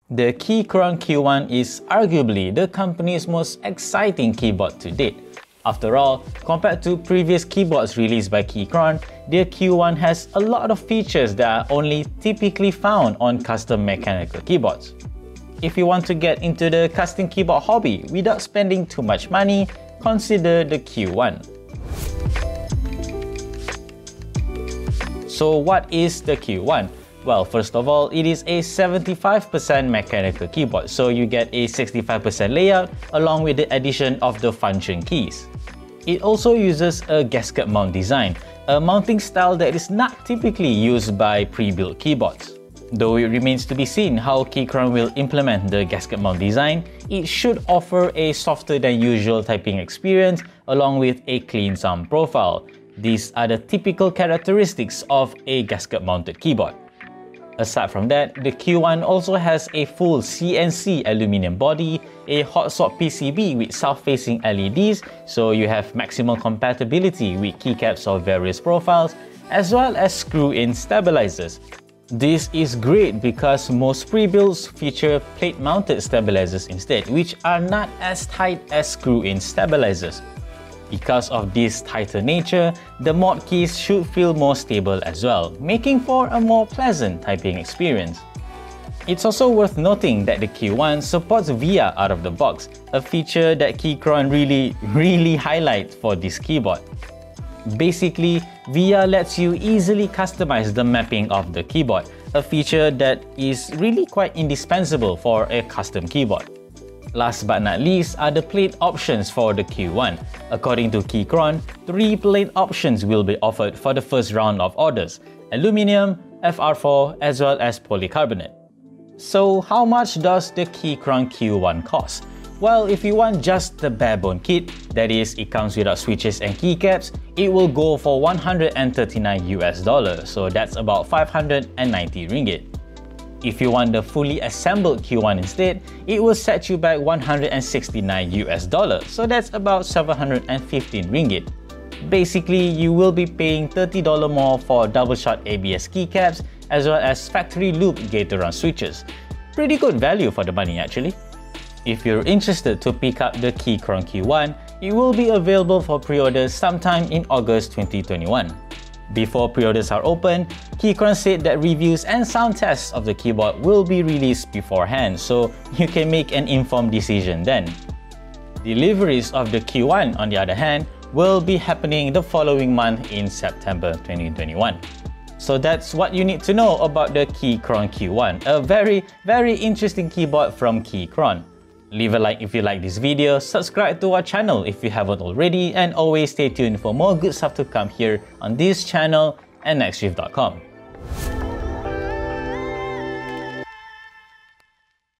The Keychron Q1 is arguably the company's most exciting keyboard to date. After all, compared to previous keyboards released by Keychron, the Q1 has a lot of features that are only typically found on custom mechanical keyboards. If you want to get into the custom keyboard hobby without spending too much money, consider the Q1. So what is the Q1? Well, first of all, it is a 75% mechanical keyboard, so you get a 65% layout along with the addition of the function keys. It also uses a gasket mount design, a mounting style that is not typically used by pre-built keyboards. Though it remains to be seen how Keychron will implement the gasket mount design, it should offer a softer than usual typing experience along with a clean sound profile. These are the typical characteristics of a gasket mounted keyboard. Aside from that, the Q1 also has a full CNC aluminum body, a hot swap PCB with south-facing LEDs, so you have maximum compatibility with keycaps of various profiles, as well as screw-in stabilizers. This is great because most pre-builds feature plate-mounted stabilizers instead, which are not as tight as screw-in stabilizers. Because of this tighter nature, the mod keys should feel more stable as well, making for a more pleasant typing experience. It's also worth noting that the Q1 supports VIA out of the box, a feature that Keychron really highlights for this keyboard. Basically, VIA lets you easily customize the mapping of the keyboard, a feature that is really quite indispensable for a custom keyboard. Last but not least are the plate options for the Q1. According to Keychron, 3 plate options will be offered for the first round of orders: aluminum, FR4, as well as polycarbonate. So how much does the Keychron Q1 cost? Well, if you want just the barebone kit, that is, it comes without switches and keycaps, it will go for $139 US, so that's about 590 ringgit. If you want the fully assembled Q1 instead, it will set you back $169 US, so that's about 715 ringgit. Basically, you will be paying $30 more for double-shot ABS keycaps as well as factory loop gate-around switches. Pretty good value for the money actually. If you're interested to pick up the Keychron Q1, it will be available for pre-orders sometime in August 2021. Before pre-orders are open, Keychron said that reviews and sound tests of the keyboard will be released beforehand, so you can make an informed decision then. Deliveries of the Q1, on the other hand, will be happening the following month in September 2021. So that's what you need to know about the Keychron Q1, a very interesting keyboard from Keychron. Leave a like if you like this video, subscribe to our channel if you haven't already, and always stay tuned for more good stuff to come here on this channel and nextShift.com.